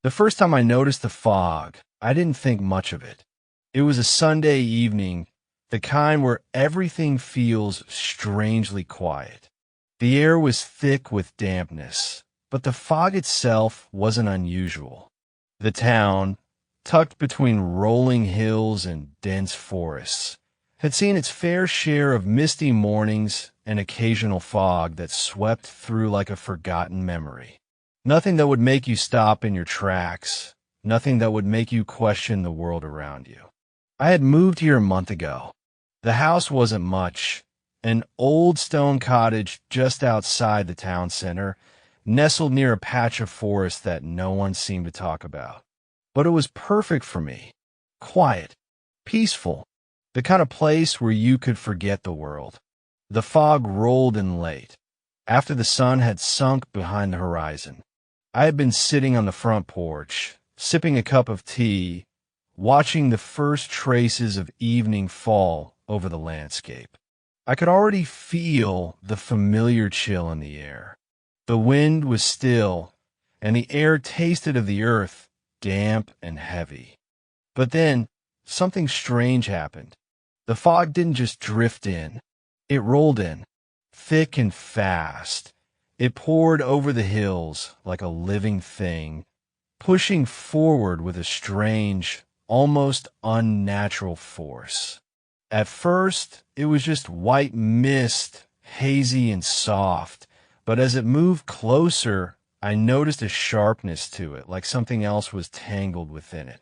The first time I noticed the fog, I didn't think much of it. It was a Sunday evening, the kind where everything feels strangely quiet. The air was thick with dampness, but the fog itself wasn't unusual. The town, tucked between rolling hills and dense forests, had seen its fair share of misty mornings and occasional fog that swept through like a forgotten memory. Nothing that would make you stop in your tracks, nothing that would make you question the world around you. I had moved here a month ago. The house wasn't much, an old stone cottage just outside the town center, nestled near a patch of forest that no one seemed to talk about. But it was perfect for me. Quiet, peaceful, the kind of place where you could forget the world. The fog rolled in late, after the sun had sunk behind the horizon. I had been sitting on the front porch, sipping a cup of tea, watching the first traces of evening fall over the landscape. I could already feel the familiar chill in the air. The wind was still, and the air tasted of the earth, damp and heavy. But then, something strange happened. The fog didn't just drift in. It rolled in, thick and fast. It poured over the hills like a living thing, pushing forward with a strange, almost unnatural force. At first, it was just white mist, hazy and soft, but as it moved closer, I noticed a sharpness to it, like something else was tangled within it.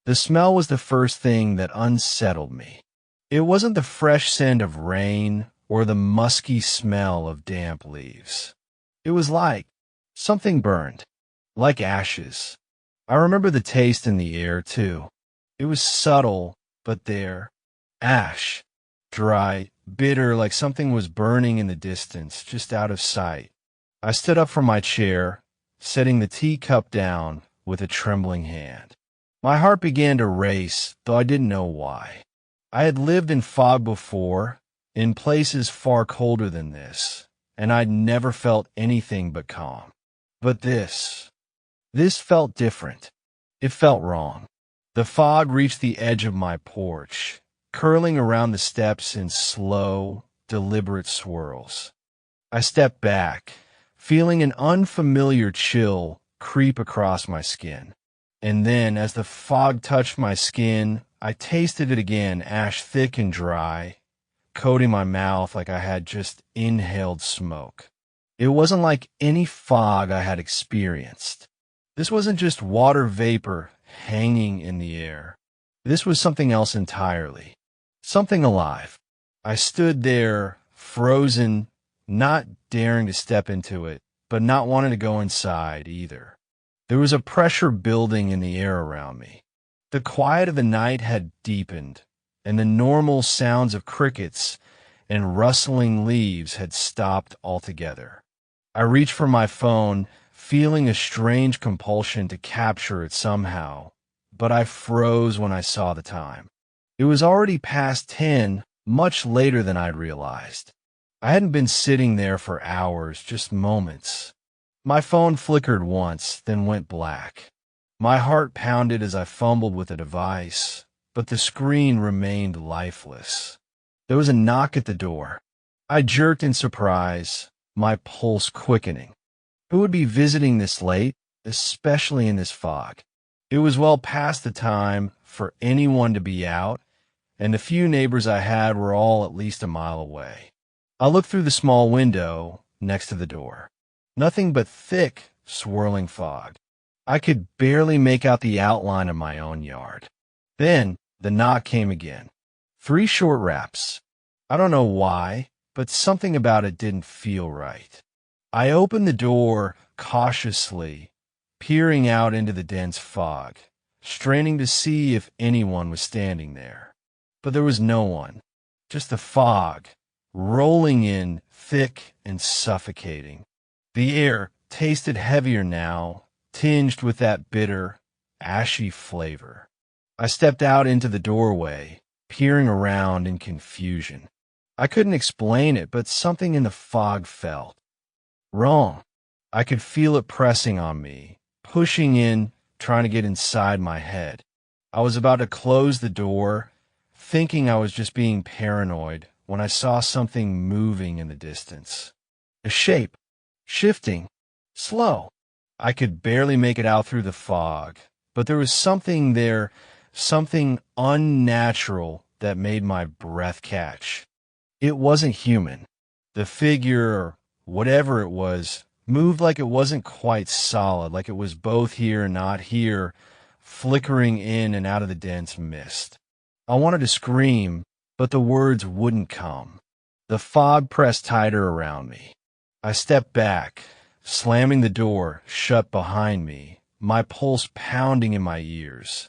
The smell was the first thing that unsettled me. It wasn't the fresh scent of rain or the musky smell of damp leaves. It was like something burned, like ashes. I remember the taste in the air, too. It was subtle, but there. Ash. Dry, bitter, like something was burning in the distance, just out of sight. I stood up from my chair, setting the teacup down with a trembling hand. My heart began to race, though I didn't know why. I had lived in fog before, in places far colder than this, and I'd never felt anything but calm. But this felt different. It felt wrong. The fog reached the edge of my porch, curling around the steps in slow, deliberate swirls. I stepped back, feeling an unfamiliar chill creep across my skin. And then, as the fog touched my skin, I tasted it again, ash thick and dry, coating my mouth like I had just inhaled smoke. It wasn't like any fog I had experienced. This wasn't just water vapor hanging in the air. This was something else entirely. Something alive. I stood there, frozen, not daring to step into it, but not wanting to go inside either. There was a pressure building in the air around me. The quiet of the night had deepened, and the normal sounds of crickets and rustling leaves had stopped altogether. I reached for my phone, feeling a strange compulsion to capture it somehow, but I froze when I saw the time. It was already past 10, much later than I'd realized. I hadn't been sitting there for hours, just moments. My phone flickered once, then went black. My heart pounded as I fumbled with the device, but the screen remained lifeless. There was a knock at the door. I jerked in surprise, my pulse quickening. Who would be visiting this late, especially in this fog? It was well past the time for anyone to be out, and the few neighbors I had were all at least a mile away. I looked through the small window next to the door. Nothing but thick, swirling fog. I could barely make out the outline of my own yard. Then the knock came again. 3 short raps. I don't know why, but something about it didn't feel right. I opened the door cautiously, peering out into the dense fog, straining to see if anyone was standing there. But there was no one, just the fog, rolling in thick and suffocating. The air tasted heavier now, tinged with that bitter, ashy flavor. I stepped out into the doorway, peering around in confusion. I couldn't explain it, but something in the fog felt wrong. I could feel it pressing on me, pushing in, trying to get inside my head. I was about to close the door, thinking I was just being paranoid, when I saw something moving in the distance. A shape, shifting, slow. I could barely make it out through the fog, but there was something there, something unnatural that made my breath catch. It wasn't human. The figure, or whatever it was, moved like it wasn't quite solid, like it was both here and not here, flickering in and out of the dense mist. I wanted to scream, but the words wouldn't come. The fog pressed tighter around me. I stepped back, slamming the door shut behind me, my pulse pounding in my ears.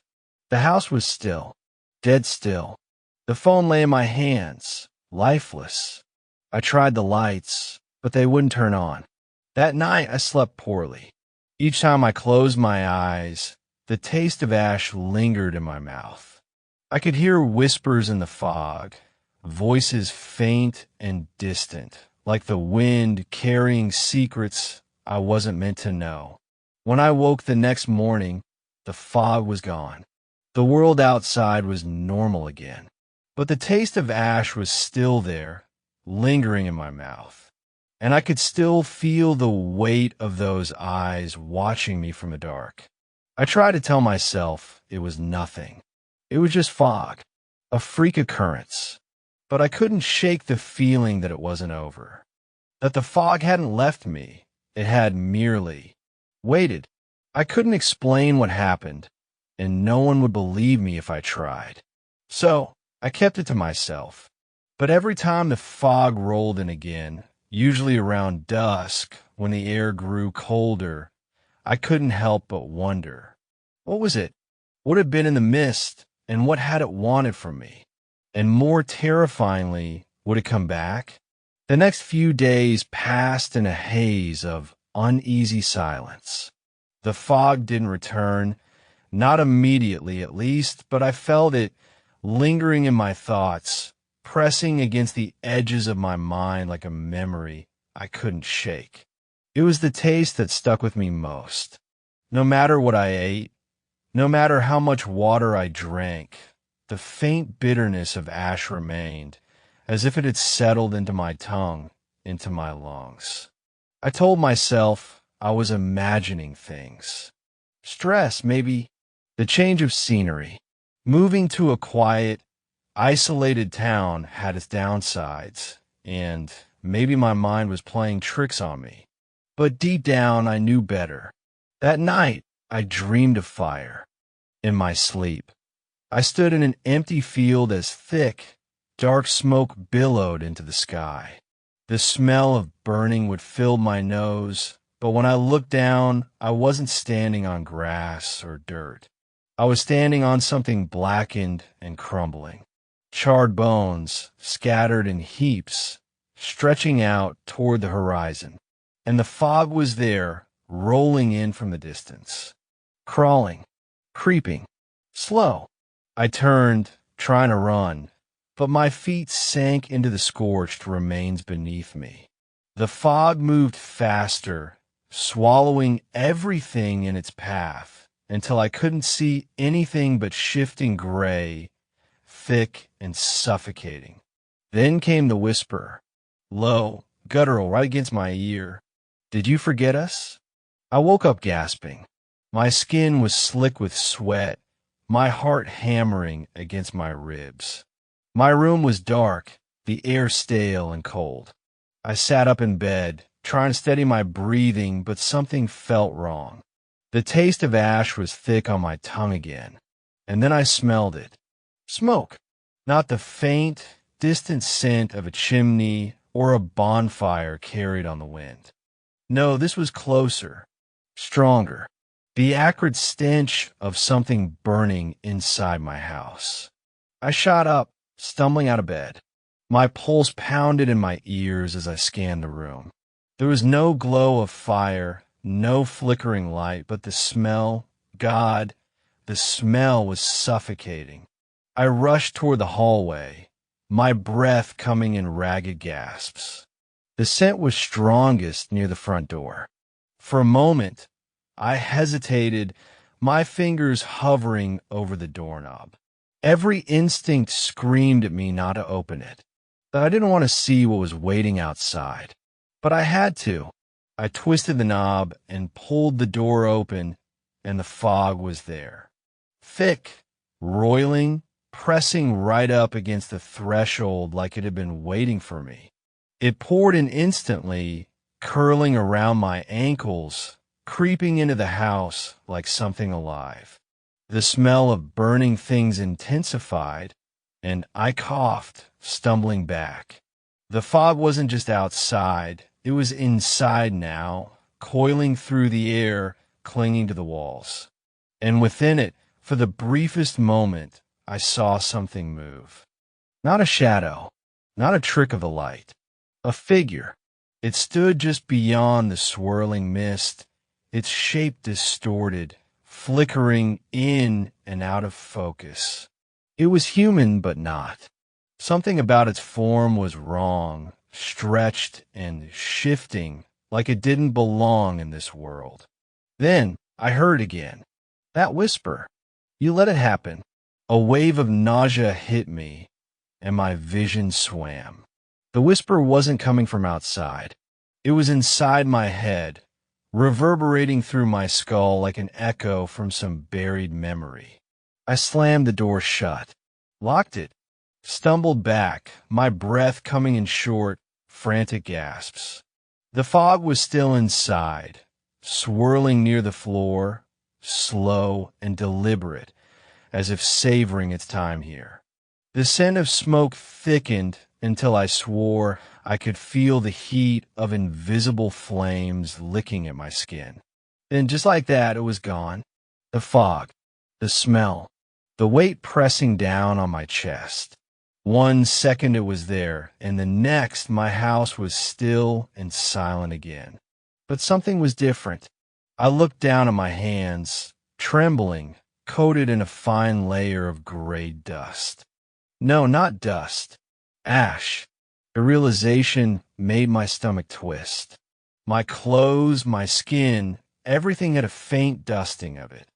The house was still, dead still. The phone lay in my hands, lifeless. I tried the lights, but they wouldn't turn on. That night, I slept poorly. Each time I closed my eyes, the taste of ash lingered in my mouth. I could hear whispers in the fog, voices faint and distant, like the wind carrying secrets I wasn't meant to know. When I woke the next morning, the fog was gone. The world outside was normal again. But the taste of ash was still there, lingering in my mouth. And I could still feel the weight of those eyes watching me from the dark. I tried to tell myself it was nothing. It was just fog, a freak occurrence. But I couldn't shake the feeling that it wasn't over. That the fog hadn't left me. It had merely waited. I couldn't explain what happened, and no one would believe me if I tried. So I kept it to myself. But every time the fog rolled in again, usually around dusk when the air grew colder, I couldn't help but wonder. What was it? What had been in the mist, and what had it wanted from me? And more terrifyingly, would it come back? The next few days passed in a haze of uneasy silence. The fog didn't return, not immediately at least, but I felt it lingering in my thoughts, pressing against the edges of my mind like a memory I couldn't shake. It was the taste that stuck with me most. No matter what I ate, no matter how much water I drank, the faint bitterness of ash remained, as if it had settled into my tongue, into my lungs. I told myself I was imagining things. Stress, maybe. The change of scenery. Moving to a quiet, isolated town had its downsides, and maybe my mind was playing tricks on me. But deep down, I knew better. That night, I dreamed of fire. In my sleep, I stood in an empty field as thick, dark smoke billowed into the sky. The smell of burning would fill my nose, but when I looked down, I wasn't standing on grass or dirt. I was standing on something blackened and crumbling. Charred bones, scattered in heaps, stretching out toward the horizon. And the fog was there, rolling in from the distance. Crawling, creeping, slow. I turned, trying to run, but my feet sank into the scorched remains beneath me. The fog moved faster, swallowing everything in its path, until I couldn't see anything but shifting gray, thick and suffocating. Then came the whisper, low, guttural, right against my ear. "Did you forget us?" I woke up gasping. My skin was slick with sweat, my heart hammering against my ribs. My room was dark, the air stale and cold. I sat up in bed, trying to steady my breathing, but something felt wrong. The taste of ash was thick on my tongue again, and then I smelled it. Smoke. Not the faint, distant scent of a chimney or a bonfire carried on the wind. No, this was closer, stronger. The acrid stench of something burning inside my house. I shot up, stumbling out of bed. My pulse pounded in my ears as I scanned the room. There was no glow of fire, no flickering light, but the smell, God, the smell was suffocating. I rushed toward the hallway, my breath coming in ragged gasps. The scent was strongest near the front door. For a moment, I hesitated, my fingers hovering over the doorknob. Every instinct screamed at me not to open it, that I didn't want to see what was waiting outside. But I had to. I twisted the knob and pulled the door open, and the fog was there. Thick, roiling, pressing right up against the threshold like it had been waiting for me. It poured in instantly, curling around my ankles, creeping into the house like something alive. The smell of burning things intensified, and I coughed, stumbling back. The fog wasn't just outside, it was inside now, coiling through the air, clinging to the walls. And within it, for the briefest moment, I saw something move. Not a shadow, not a trick of the light. A figure. It stood just beyond the swirling mist, its shape distorted, flickering in and out of focus. It was human, but not. Something about its form was wrong, stretched and shifting, like it didn't belong in this world. Then I heard again. That whisper. You let it happen. A wave of nausea hit me, and my vision swam. The whisper wasn't coming from outside. It was inside my head, reverberating through my skull like an echo from some buried memory. I slammed the door shut, locked it, stumbled back, my breath coming in short, frantic gasps. The fog was still inside, swirling near the floor, slow and deliberate, as if savoring its time here. The scent of smoke thickened until I swore I could feel the heat of invisible flames licking at my skin. Then just like that, it was gone. The fog, the smell, the weight pressing down on my chest. 1 second it was there, and the next my house was still and silent again. But something was different. I looked down at my hands, trembling, coated in a fine layer of gray dust. No, not dust. Ash. The realization made my stomach twist. My clothes, my skin, everything had a faint dusting of it.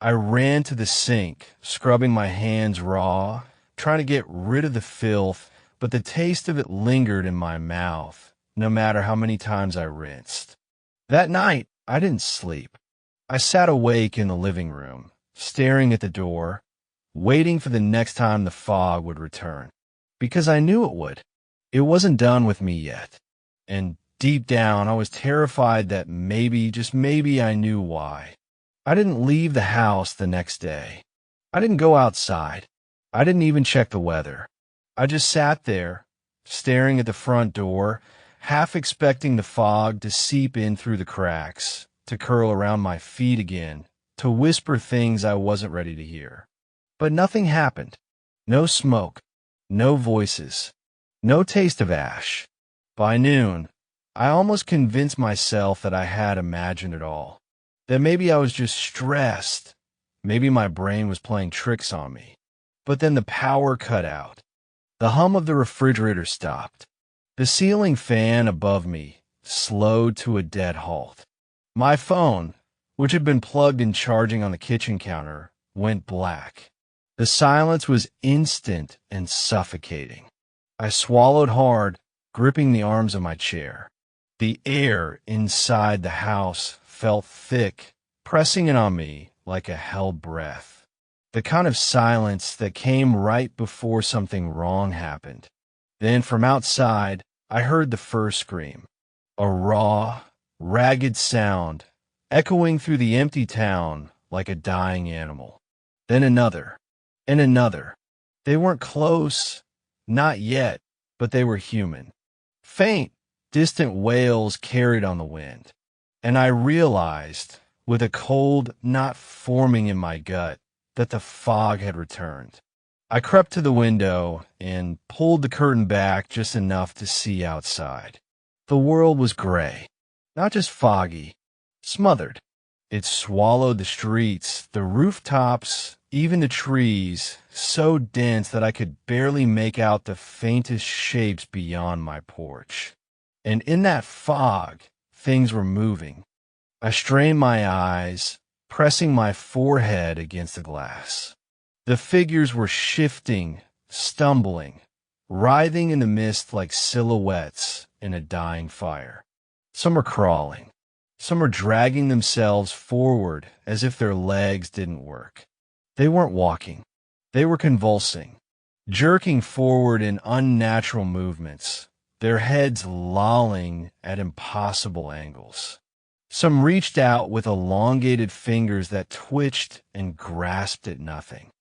I ran to the sink, scrubbing my hands raw, trying to get rid of the filth, but the taste of it lingered in my mouth, no matter how many times I rinsed. That night, I didn't sleep. I sat awake in the living room, staring at the door, waiting for the next time the fog would return. Because I knew it would. It wasn't done with me yet. And deep down, I was terrified that maybe, just maybe, I knew why. I didn't leave the house the next day. I didn't go outside. I didn't even check the weather. I just sat there, staring at the front door, half expecting the fog to seep in through the cracks, to curl around my feet again, to whisper things I wasn't ready to hear. But nothing happened. No smoke. No voices. No taste of ash. By noon, I almost convinced myself that I had imagined it all. That maybe I was just stressed. Maybe my brain was playing tricks on me. But then the power cut out. The hum of the refrigerator stopped. The ceiling fan above me slowed to a dead halt. My phone, which had been plugged and charging on the kitchen counter, went black. The silence was instant and suffocating. I swallowed hard, gripping the arms of my chair. The air inside the house felt thick, pressing in on me like a hell breath. The kind of silence that came right before something wrong happened. Then from outside, I heard the first scream. A raw, ragged sound, echoing through the empty town like a dying animal. Then another, and another. They weren't close, not yet, but they were human. Faint, distant wails carried on the wind. And I realized, with a cold not forming in my gut, that the fog had returned. I crept to the window and pulled the curtain back just enough to see outside. The world was gray, not just foggy, smothered. It swallowed the streets, the rooftops, even the trees, so dense that I could barely make out the faintest shapes beyond my porch. And in that fog, things were moving. I strained my eyes, pressing my forehead against the glass. The figures were shifting, stumbling, writhing in the mist like silhouettes in a dying fire. Some are crawling. Some are dragging themselves forward as if their legs didn't work. They weren't walking. They were convulsing, jerking forward in unnatural movements, their heads lolling at impossible angles. Some reached out with elongated fingers that twitched and grasped at nothing.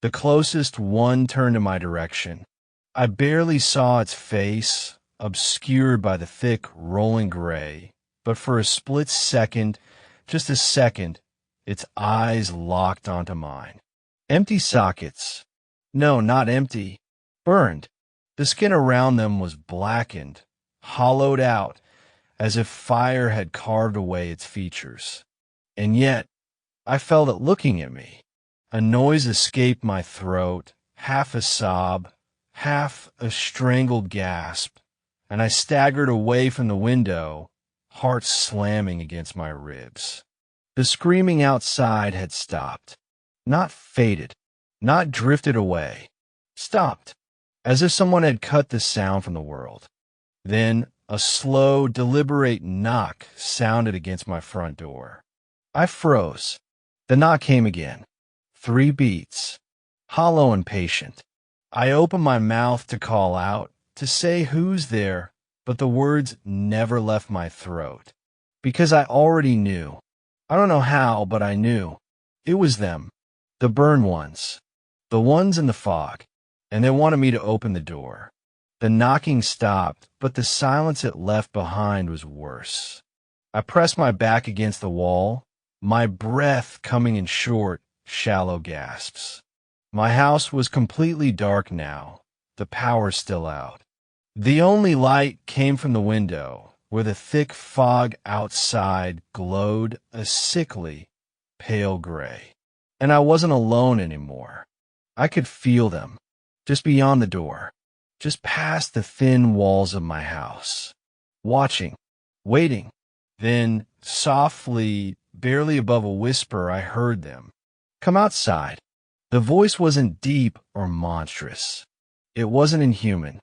The closest one turned in my direction. I barely saw its face, obscured by the thick, rolling gray, but for a split second, just a second, its eyes locked onto mine. Empty sockets. No, not empty. Burned. The skin around them was blackened, hollowed out, as if fire had carved away its features. And yet, I felt it looking at me. A noise escaped my throat, half a sob, half a strangled gasp, and I staggered away from the window, heart slamming against my ribs. The screaming outside had stopped. Not faded, not drifted away. Stopped, as if someone had cut the sound from the world. Then a slow, deliberate knock sounded against my front door. I froze. The knock came again. 3 beats. Hollow and patient. I opened my mouth to call out, to say who's there, but the words never left my throat. Because I already knew. I don't know how, but I knew. It was them. The burned ones. The ones in the fog. And they wanted me to open the door. The knocking stopped, but the silence it left behind was worse. I pressed my back against the wall, my breath coming in short, shallow gasps. My house was completely dark now, the power still out. The only light came from the window, where the thick fog outside glowed a sickly, pale gray. And I wasn't alone anymore. I could feel them, just beyond the door, just past the thin walls of my house. Watching, waiting. Then, softly, barely above a whisper, I heard them. Come outside. The voice wasn't deep or monstrous. It wasn't inhuman.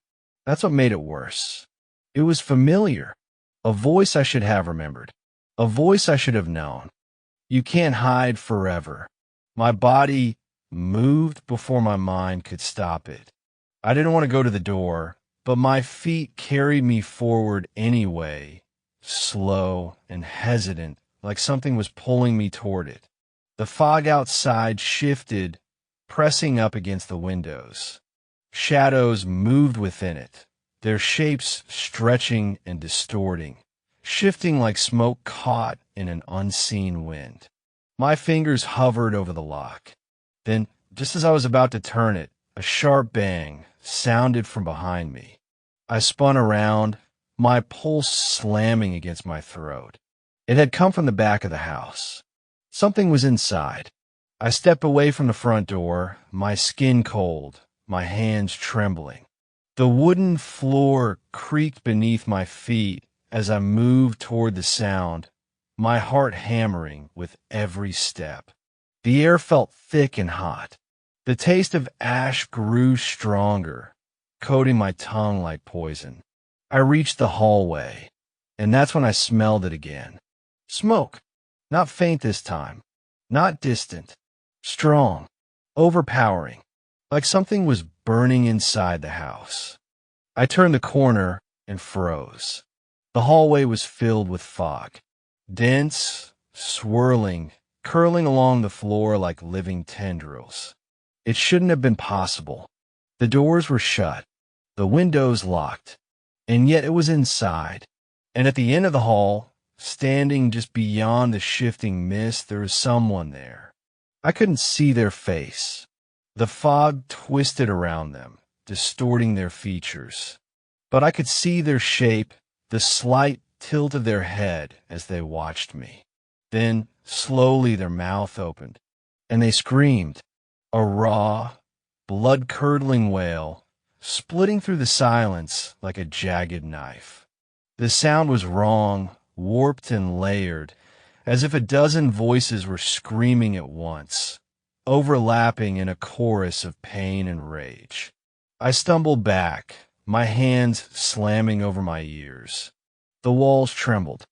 That's what made it worse. It was familiar. A voice I should have remembered. A voice I should have known. You can't hide forever. My body moved before my mind could stop it. I didn't want to go to the door, but my feet carried me forward anyway, slow and hesitant, like something was pulling me toward it. The fog outside shifted, pressing up against the windows. Shadows moved within it, their shapes stretching and distorting, shifting like smoke caught in an unseen wind. My fingers hovered over the lock. Then, just as I was about to turn it, a sharp bang sounded from behind me. I spun around, my pulse slamming against my throat. It had come from the back of the house. Something was inside. I stepped away from the front door, my skin cold, my hands trembling. The wooden floor creaked beneath my feet as I moved toward the sound, my heart hammering with every step. The air felt thick and hot. The taste of ash grew stronger, coating my tongue like poison. I reached the hallway, and that's when I smelled it again. Smoke. Not faint this time. Not distant. Strong. Overpowering. Like something was burning inside the house. I turned the corner and froze. The hallway was filled with fog. Dense, swirling, curling along the floor like living tendrils. It shouldn't have been possible. The doors were shut, the windows locked, and yet it was inside. And at the end of the hall, standing just beyond the shifting mist, there was someone there. I couldn't see their face. The fog twisted around them, distorting their features. But I could see their shape, the slight tilt of their head as they watched me. Then, slowly their mouth opened, and they screamed, a raw, blood-curdling wail, splitting through the silence like a jagged knife. The sound was wrong, warped and layered, as if a dozen voices were screaming at once, overlapping in a chorus of pain and rage. I stumbled back, my hands slamming over my ears. The walls trembled.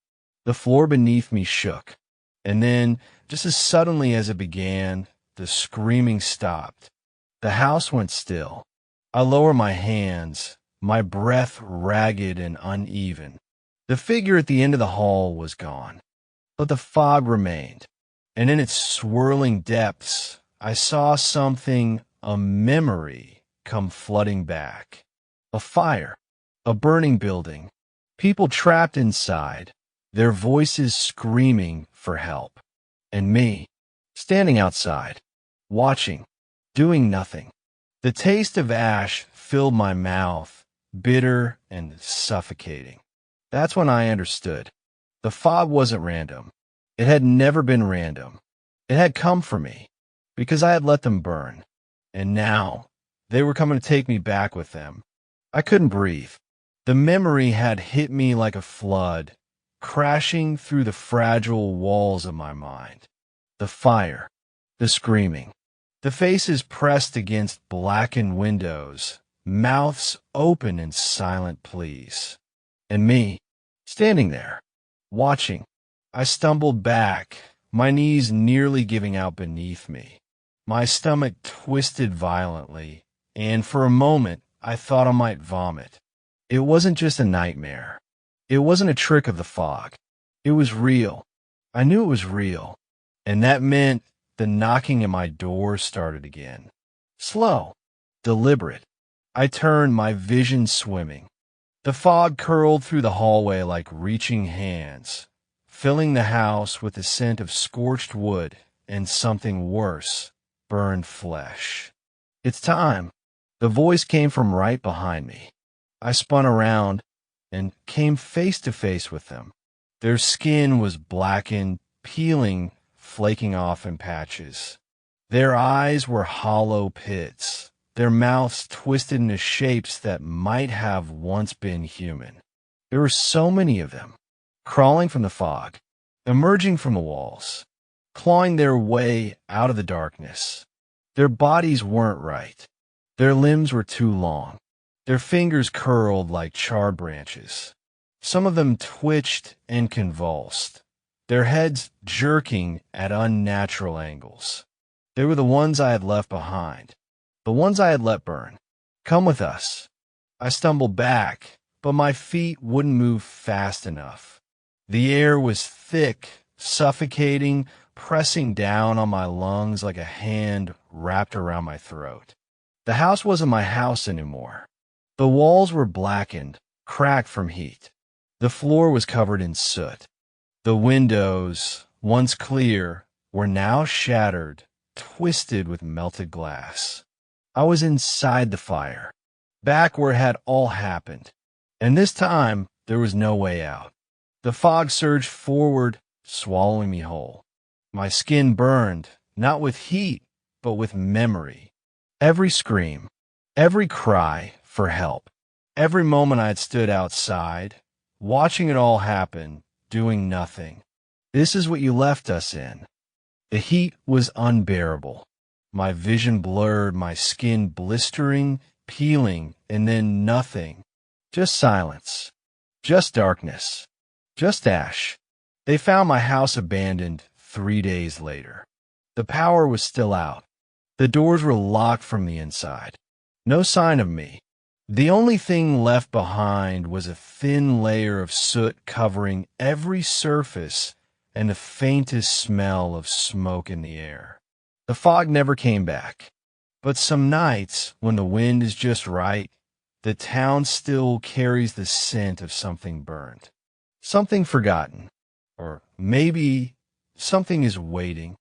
The floor beneath me shook. And then, just as suddenly as it began, the screaming stopped. The house went still. I lowered my hands, my breath ragged and uneven. The figure at the end of the hall was gone, but the fog remained, and in its swirling depths, I saw something, a memory, come flooding back. A fire, a burning building, people trapped inside, their voices screaming for help. And me, standing outside, watching, doing nothing. The taste of ash filled my mouth, bitter and suffocating. That's when I understood. The fog wasn't random. It had never been random. It had come for me, because I had let them burn. And now, they were coming to take me back with them. I couldn't breathe. The memory had hit me like a flood, crashing through the fragile walls of my mind. The fire, the screaming, the faces pressed against blackened windows, mouths open in silent pleas. And me, standing there, watching. I stumbled back, my knees nearly giving out beneath me. My stomach twisted violently, and for a moment, I thought I might vomit. It wasn't just a nightmare. It wasn't a trick of the fog. It was real. I knew it was real. And that meant the knocking at my door started again. Slow, deliberate. I turned, my vision swimming. The fog curled through the hallway like reaching hands, filling the house with the scent of scorched wood and something worse, burned flesh. It's time. The voice came from right behind me. I spun around and came face to face with them. Their skin was blackened, peeling, flaking off in patches. Their eyes were hollow pits, their mouths twisted into shapes that might have once been human. There were so many of them, crawling from the fog, emerging from the walls, clawing their way out of the darkness. Their bodies weren't right. Their limbs were too long. Their fingers curled like charred branches. Some of them twitched and convulsed, their heads jerking at unnatural angles. They were the ones I had left behind, the ones I had let burn. Come with us. I stumbled back, but my feet wouldn't move fast enough. The air was thick, suffocating, pressing down on my lungs like a hand wrapped around my throat. The house wasn't my house anymore. The walls were blackened, cracked from heat. The floor was covered in soot. The windows, once clear, were now shattered, twisted with melted glass. I was inside the fire, back where it had all happened. And this time, there was no way out. The fog surged forward, swallowing me whole. My skin burned, not with heat, but with memory. Every scream, every cry for help, every moment I had stood outside, watching it all happen, doing nothing. This is what you left us in. The heat was unbearable. My vision blurred, my skin blistering, peeling, and then nothing. Just silence. Just darkness. Just ash. They found my house abandoned 3 days later. The power was still out. The doors were locked from the inside. No sign of me. The only thing left behind was a thin layer of soot covering every surface and the faintest smell of smoke in the air. The fog never came back. But some nights, when the wind is just right, the town still carries the scent of something burned. Something forgotten. Or maybe something is waiting.